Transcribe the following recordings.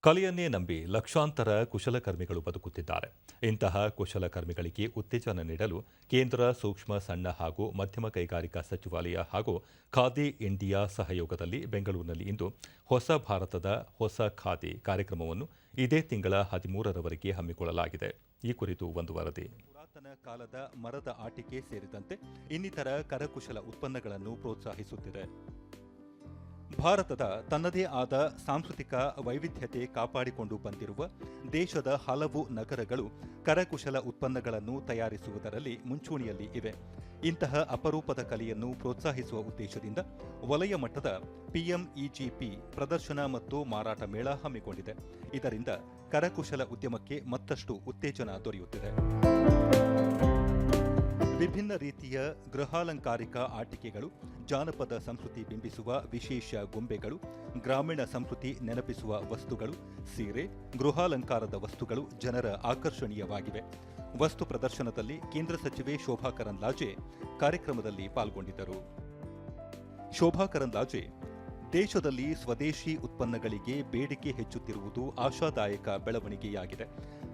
ಕಲೆಯನ್ನೇ ನಂಬಿ ಲಕ್ಷಾಂತರ ಕುಶಲಕರ್ಮಿಗಳು ಬದುಕುತ್ತಿದ್ದಾರೆ. ಇಂತಹ ಕುಶಲಕರ್ಮಿಗಳಿಗೆ ಉತ್ತೇಜನ ನೀಡಲು ಕೇಂದ್ರ ಸೂಕ್ಷ್ಮ ಸಣ್ಣ ಹಾಗೂ ಮಧ್ಯಮ ಕೈಗಾರಿಕಾ ಸಚಿವಾಲಯ ಹಾಗೂ ಖಾದಿ ಇಂಡಿಯಾ ಸಹಯೋಗದಲ್ಲಿ ಬೆಂಗಳೂರಿನಲ್ಲಿ ಇಂದು ಹೊಸ ಭಾರತದ ಹೊಸ ಖಾದಿ ಕಾರ್ಯಕ್ರಮವನ್ನು ಇದೇ ತಿಂಗಳ 13ರವರೆಗೆ ಹಮ್ಮಿಕೊಳ್ಳಲಾಗಿದೆ. ಈ ಕುರಿತು ಒಂದು ವರದಿ. ಪುರಾತನ ಕಾಲದ ಮರದ ಆಟಿಕೆ ಸೇರಿದಂತೆ ಇನ್ನಿತರ ಕರಕುಶಲ ಉತ್ಪನ್ನಗಳನ್ನು ಪ್ರೋತ್ಸಾಹಿಸುತ್ತಿದೆ. ಭಾರತದ ತನ್ನದೇ ಆದ ಸಾಂಸ್ಕೃತಿಕ ವೈವಿಧ್ಯತೆ ಕಾಪಾಡಿಕೊಂಡು ಬಂದಿರುವ ದೇಶದ ಹಲವು ನಗರಗಳು ಕರಕುಶಲ ಉತ್ಪನ್ನಗಳನ್ನು ತಯಾರಿಸುವುದರಲ್ಲಿ ಮುಂಚೂಣಿಯಲ್ಲಿ ಇವೆ. ಇಂತಹ ಅಪರೂಪದ ಕಲೆಯನ್ನು ಪ್ರೋತ್ಸಾಹಿಸುವ ಉದ್ದೇಶದಿಂದ ವಲಯ ಮಟ್ಟದ ಪಿಎಂಇಜಿಪಿ ಪ್ರದರ್ಶನ ಮತ್ತು ಮಾರಾಟ ಮೇಳ ಹಮ್ಮಿಕೊಂಡಿದೆ. ಇದರಿಂದ ಕರಕುಶಲ ಉದ್ಯಮಕ್ಕೆ ಮತ್ತಷ್ಟು ಉತ್ತೇಜನ ದೊರೆಯುತ್ತಿದೆ. ವಿಭಿನ್ನ ರೀತಿಯ ಗೃಹಾಲಂಕಾರಿಕ ಆಟಿಕೆಗಳು, ಜಾನಪದ ಸಂಸ್ಕೃತಿ ಬಿಂಬಿಸುವ ವಿಶೇಷ ಗೊಂಬೆಗಳು, ಗ್ರಾಮೀಣ ಸಂಸ್ಕೃತಿ ನೆನಪಿಸುವ ವಸ್ತುಗಳು, ಸೀರೆ, ಗೃಹಾಲಂಕಾರದ ವಸ್ತುಗಳು ಜನರ ಆಕರ್ಷಣೀಯವಾಗಿವೆ. ವಸ್ತು ಪ್ರದರ್ಶನದಲ್ಲಿ ಕೇಂದ್ರ ಸಚಿವೆ ಶೋಭಾ ಕರಂದ್ಲಾಜೆ ಕಾರ್ಯಕ್ರಮದಲ್ಲಿ ಪಾಲ್ಗೊಂಡಿದ್ದರು. ಶೋಭಾ ಕರಂದ್ಲಾಜೆ, ದೇಶದಲ್ಲಿ ಸ್ವದೇಶಿ ಉತ್ಪನ್ನಗಳಿಗೆ ಬೇಡಿಕೆ ಹೆಚ್ಚುತ್ತಿರುವುದು ಆಶಾದಾಯಕ ಬೆಳವಣಿಗೆಯಾಗಿದೆ.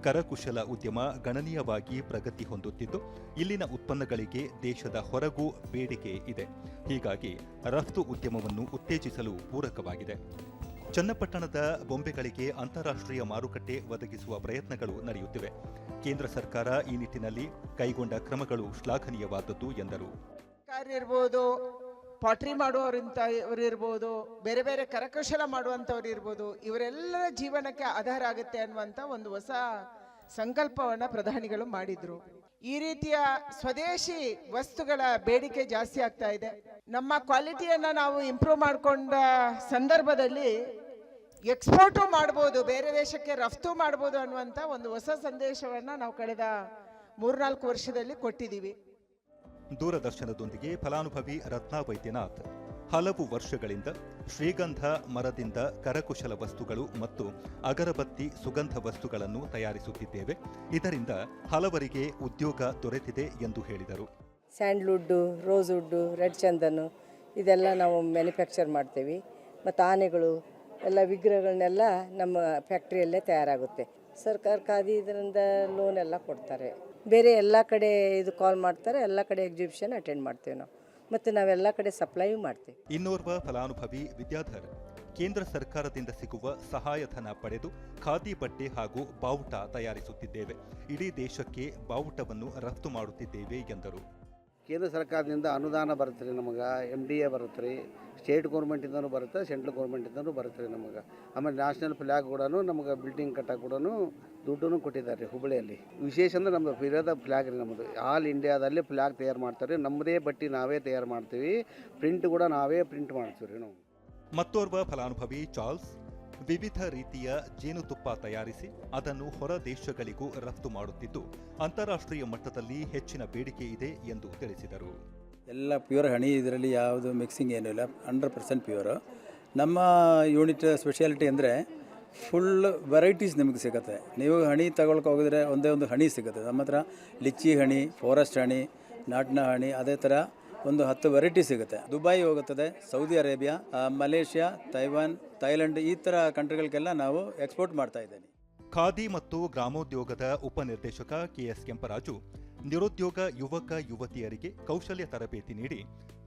ಕರಕುಶಲ ಉದ್ಯಮ ಗಣನೀಯವಾಗಿ ಪ್ರಗತಿ ಹೊಂದುತ್ತಿದ್ದು, ಇಲ್ಲಿನ ಉತ್ಪನ್ನಗಳಿಗೆ ದೇಶದ ಹೊರಗೂ ಬೇಡಿಕೆ ಇದೆ. ಹೀಗಾಗಿ ರಫ್ತು ಉದ್ಯಮವನ್ನು ಉತ್ತೇಜಿಸಲು ಪೂರಕವಾಗಿದೆ. ಚನ್ನಪಟ್ಟಣದ ಬೊಂಬೆಗಳಿಗೆ ಅಂತಾರಾಷ್ಟ್ರೀಯ ಮಾರುಕಟ್ಟೆ ಒದಗಿಸುವ ಪ್ರಯತ್ನಗಳು ನಡೆಯುತ್ತಿವೆ. ಕೇಂದ್ರ ಸರ್ಕಾರ ಈ ನಿಟ್ಟಿನಲ್ಲಿ ಕೈಗೊಂಡ ಕ್ರಮಗಳು ಶ್ಲಾಘನೀಯವಾದದ್ದು ಎಂದರು. ಪಾಟ್ರಿ ಮಾಡುವವರಿಂತವರು ಇರ್ಬೋದು, ಬೇರೆ ಬೇರೆ ಕರಕುಶಲ ಮಾಡುವಂಥವ್ರು ಇರ್ಬೋದು, ಇವರೆಲ್ಲರ ಜೀವನಕ್ಕೆ ಆಧಾರ ಆಗುತ್ತೆ ಅನ್ನುವಂಥ ಒಂದು ಹೊಸ ಸಂಕಲ್ಪವನ್ನು ಪ್ರಧಾನಿಗಳು ಮಾಡಿದ್ರು. ಈ ರೀತಿಯ ಸ್ವದೇಶಿ ವಸ್ತುಗಳ ಬೇಡಿಕೆ ಜಾಸ್ತಿ ಆಗ್ತಾ ಇದೆ. ನಮ್ಮ ಕ್ವಾಲಿಟಿಯನ್ನು ನಾವು ಇಂಪ್ರೂವ್ ಮಾಡಿಕೊಂಡ ಸಂದರ್ಭದಲ್ಲಿ ಎಕ್ಸ್ಪೋರ್ಟು ಮಾಡ್ಬೋದು, ಬೇರೆ ದೇಶಕ್ಕೆ ರಫ್ತು ಮಾಡ್ಬೋದು ಅನ್ನುವಂಥ ಒಂದು ಹೊಸ ಸಂದೇಶವನ್ನು ನಾವು ಕಳೆದ 3-4 ವರ್ಷದಲ್ಲಿ ಕೊಟ್ಟಿದ್ದೀವಿ. ದೂರದರ್ಶನದೊಂದಿಗೆ ಫಲಾನುಭವಿ ರತ್ನಾ ವೈದ್ಯನಾಥ್, ಹಲವು ವರ್ಷಗಳಿಂದ ಶ್ರೀಗಂಧ ಮರದಿಂದ ಕರಕುಶಲ ವಸ್ತುಗಳು ಮತ್ತು ಅಗರಬತ್ತಿ ಸುಗಂಧ ವಸ್ತುಗಳನ್ನು ತಯಾರಿಸುತ್ತಿದ್ದೇವೆ. ಇದರಿಂದ ಹಲವರಿಗೆ ಉದ್ಯೋಗ ದೊರೆತಿದೆ ಎಂದು ಹೇಳಿದರು. ಸ್ಯಾಂಡ್ಲ್ವುಡ್ಡು, ರೋಸ್ವುಡ್ಡು, ರೆಡ್ ಚಂದನ್ ಇದೆಲ್ಲ ನಾವು ಮ್ಯಾನುಫ್ಯಾಕ್ಚರ್ ಮಾಡ್ತೇವೆ. ಮತ್ತು ಆನೆಗಳು ಎಲ್ಲ ವಿಗ್ರಹಗಳನ್ನೆಲ್ಲ ನಮ್ಮ ಫ್ಯಾಕ್ಟ್ರಿಯಲ್ಲೇ ತಯಾರಾಗುತ್ತೆ. ಸರ್ಕಾರ ಖಾದಿ ಇದರಿಂದ ಲೋನ್ ಎಲ್ಲ ಕೊಡ್ತಾರೆ. ಬೇರೆ ಎಲ್ಲ ಕಡೆ ಇದು ಕಾಲ್ ಮಾಡ್ತಾರೆ, ಎಲ್ಲ ಕಡೆ ಎಕ್ಸಿಬಿಷನ್ ಅಟೆಂಡ್ ಮಾಡ್ತೇವೆ ನಾವು. ಮತ್ತು ನಾವೆಲ್ಲ ಕಡೆ ಸಪ್ಲೈಯೂ ಮಾಡ್ತೇವೆ. ಇನ್ನೋರ್ವ ಫಲಾನುಭವಿ ವಿದ್ಯಾಧರ್, ಕೇಂದ್ರ ಸರ್ಕಾರದಿಂದ ಸಿಗುವ ಸಹಾಯಧನ ಪಡೆದು ಖಾದಿ ಬಟ್ಟೆ ಹಾಗೂ ಬಾವುಟ ತಯಾರಿಸುತ್ತಿದ್ದೇವೆ. ಇಡೀ ದೇಶಕ್ಕೆ ಬಾವುಟವನ್ನು ರಫ್ತು ಮಾಡುತ್ತಿದ್ದೇವೆ ಎಂದರು. ಕೇಂದ್ರ ಸರ್ಕಾರದಿಂದ ಅನುದಾನ ಬರುತ್ತೆ ರೀ, ನಮಗೆ MDA ಬರುತ್ತೆ ರೀ, ಸ್ಟೇಟ್ ಗೌರ್ಮೆಂಟಿಂದನೂ ಬರುತ್ತೆ, ಸೆಂಟ್ರಲ್ ಗೌರ್ಮೆಂಟಿಂದನೂ ಬರುತ್ತೆ ರೀ ನಮಗೆ. ಆಮೇಲೆ ನ್ಯಾಷನಲ್ ಫ್ಲ್ಯಾಗ್ ಕೂಡ ನಮಗೆ ಬಿಲ್ಡಿಂಗ್ ಕಟ್ಟಕ್ಕೆ ಕೂಡ ದುಡ್ಡನ್ನು ಕೊಟ್ಟಿದ್ದಾರೆ ರೀ ಹುಬ್ಬಳ್ಳಿಯಲ್ಲಿ. ವಿಶೇಷ ಅಂದರೆ ನಮ್ಮದು ಫಿರೋದ ಫ್ಲ್ಯಾಗ್ ರೀ, ನಮ್ಮದು ಆಲ್ ಇಂಡಿಯಾದಲ್ಲಿ ಫ್ಲ್ಯಾಗ್ ತಯಾರು ಮಾಡ್ತಾರೆ. ನಮ್ಮದೇ ಬಟ್ಟೆ ನಾವೇ ತಯಾರು ಮಾಡ್ತೀವಿ, ಪ್ರಿಂಟ್ ಕೂಡ ನಾವೇ ಪ್ರಿಂಟ್ ಮಾಡ್ತೀವಿ ರೀ ನಾವು. ಮತ್ತೋರ್ವ ಫಲಾನುಭವಿ ಚಾರ್ಲ್ಸ್, ವಿವಿಧ ರೀತಿಯ ಜೇನುತುಪ್ಪ ತಯಾರಿಸಿ ಅದನ್ನು ಹೊರ ದೇಶಗಳಿಗೂ ರಫ್ತು ಮಾಡುತ್ತಿದ್ದು, ಅಂತಾರಾಷ್ಟ್ರೀಯ ಮಟ್ಟದಲ್ಲಿ ಹೆಚ್ಚಿನ ಬೇಡಿಕೆ ಇದೆ ಎಂದು ತಿಳಿಸಿದರು. ಎಲ್ಲ ಪ್ಯೂರ್ ಹನಿ, ಇದರಲ್ಲಿ ಯಾವುದು ಮಿಕ್ಸಿಂಗ್ ಏನೂ ಇಲ್ಲ, 100% ಪ್ಯೂರು. ನಮ್ಮ ಯೂನಿಟ್ ಸ್ಪೆಷಾಲಿಟಿ ಅಂದರೆ ಫುಲ್ ವೆರೈಟೀಸ್ ನಿಮಗೆ ಸಿಗುತ್ತೆ. ನೀವು ಹಣಿ ತಗೊಳ್ಕೆ ಹೋಗಿದ್ರೆ ಒಂದೇ ಒಂದು ಹಣಿ ಸಿಗುತ್ತೆ. ನಮ್ಮ ಹತ್ರ ಲಿಚ್ಚಿ ಹಣಿ, ಫಾರೆಸ್ಟ್ ಹಣಿ, ನಾಟ್ನ ಹಣಿ, ಅದೇ ಥರ ಒಂದು 10 ವೆರೈಟಿ ಸಿಗುತ್ತೆ. ದುಬೈ ಹೋಗುತ್ತದೆ, Saudi Arabia, Malaysia, Taiwan, Thailand ಈ ಥರ ಕಂಟ್ರಿಗಳಿಗೆಲ್ಲ ನಾವು ಎಕ್ಸ್ಪೋರ್ಟ್ ಮಾಡ್ತಾ ಇದ್ದೇನೆ. ಖಾದಿ ಮತ್ತು ಗ್ರಾಮೋದ್ಯೋಗದ ಉಪನಿರ್ದೇಶಕ KS ಕೆಂಪರಾಜು, ನಿರುದ್ಯೋಗ ಯುವಕ ಯುವತಿಯರಿಗೆ ಕೌಶಲ್ಯ ತರಬೇತಿ ನೀಡಿ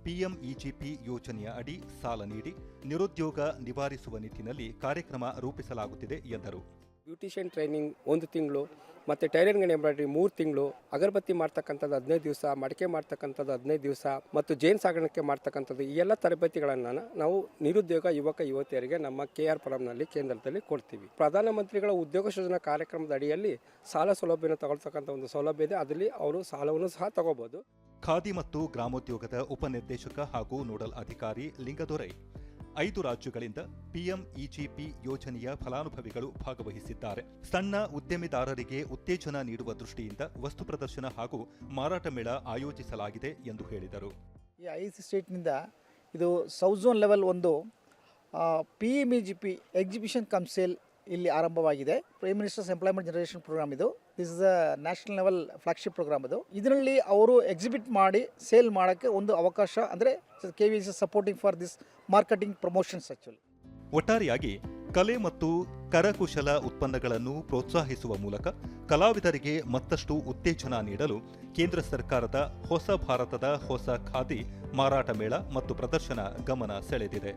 PMEGP ಯೋಜನೆಯ ಅಡಿ ಸಾಲ ನೀಡಿ ನಿರುದ್ಯೋಗ ನಿವಾರಿಸುವ ನಿಟ್ಟಿನಲ್ಲಿ ಕಾರ್ಯಕ್ರಮ ರೂಪಿಸಲಾಗುತ್ತಿದೆ ಎಂದರು. ಬ್ಯೂಟಿಷಿಯನ್ ಟ್ರೈನಿಂಗ್ 1 ತಿಂಗಳು, ಮತ್ತು ಟೈಲರಿಂಗ್ ಆ್ಯಂಡ್ ಎಂಬ್ರಾಯ್ಡ್ರಿ 3 ತಿಂಗಳು, ಅಗರಬತ್ತಿ ಮಾಡ್ತಕ್ಕಂಥದ್ದು 15 ದಿವಸ, ಮಡಿಕೆ ಮಾಡ್ತಕ್ಕಂಥದ್ದು 15 ದಿವಸ, ಮತ್ತು ಜೇನು ಸಾಗಾಣಿಕೆ ಮಾಡ್ತಕ್ಕಂಥದ್ದು ಈ ಎಲ್ಲ ತರಬೇತಿಗಳನ್ನು ನಾವು ನಿರುದ್ಯೋಗ ಯುವಕ ಯುವತಿಯರಿಗೆ ನಮ್ಮ KR ಪುರಂನಲ್ಲಿ ಕೇಂದ್ರದಲ್ಲಿ ಕೊಡ್ತೀವಿ. ಪ್ರಧಾನಮಂತ್ರಿಗಳ ಉದ್ಯೋಗ ಸೃಜನಾ ಕಾರ್ಯಕ್ರಮದ ಅಡಿಯಲ್ಲಿ ಸಾಲ ಸೌಲಭ್ಯನ ತಗೊಳ್ತಕ್ಕಂಥ ಒಂದು ಸೌಲಭ್ಯ ಇದೆ. ಅದರಲ್ಲಿ ಅವರು ಸಾಲವನ್ನು ಸಹ ತಗೋಬಹುದು. ಖಾದಿ ಮತ್ತು ಗ್ರಾಮೋದ್ಯೋಗದ ಉಪನಿರ್ದೇಶಕ ಹಾಗೂ ನೋಡಲ್ ಅಧಿಕಾರಿ ಲಿಂಗದೊರೈ, 5 ರಾಜ್ಯಗಳಿಂದ PMEGP ಯೋಜನೆಯ ಫಲಾನುಭವಿಗಳು ಭಾಗವಹಿಸಿದ್ದಾರೆ. ಸಣ್ಣ ಉದ್ಯಮಿದಾರರಿಗೆ ಉತ್ತೇಜನ ನೀಡುವ ದೃಷ್ಟಿಯಿಂದ ವಸ್ತು ಪ್ರದರ್ಶನ ಹಾಗೂ ಮಾರಾಟ ಮೇಳ ಆಯೋಜಿಸಲಾಗಿದೆ ಎಂದು ಹೇಳಿದರು. ಈ 5 ಸ್ಟೇಟ್ನಿಂದ ಇದು ಸೌತ್ ಝೋನ್ ಲೆವೆಲ್ ಒಂದು PMEGP ಎಕ್ಸಿಬಿಷನ್ ಕಮ್ ಸೇಲ್ ಇಲ್ಲಿ ಆರಂಭವಾಗಿದೆ. Prime minister's employment generation programme ಇದು. This is a national level flagship programme ಇದು. ಇದರಲ್ಲಿ ಅವರು ಎಕ್ಸಿಬಿಟ್ ಮಾಡಿ ಸೇಲ್ ಮಾಡೋಕ್ಕೆ ಒಂದು ಅವಕಾಶ, ಅಂದರೆ KV is supporting for this marketing promotions actually. ಒಟ್ಟಾರೆಯಾಗಿ ಕಲೆ ಮತ್ತು ಕರಕುಶಲ ಉತ್ಪನ್ನಗಳನ್ನು ಪ್ರೋತ್ಸಾಹಿಸುವ ಮೂಲಕ ಕಲಾವಿದರಿಗೆ ಮತ್ತಷ್ಟು ಉತ್ತೇಜನ ನೀಡಲು ಕೇಂದ್ರ ಸರ್ಕಾರದ ಹೊಸ ಭಾರತದ ಹೊಸ ಖಾದಿ ಮಾರಾಟ ಮೇಳ ಮತ್ತು ಪ್ರದರ್ಶನ ಗಮನ ಸೆಳೆದಿದೆ.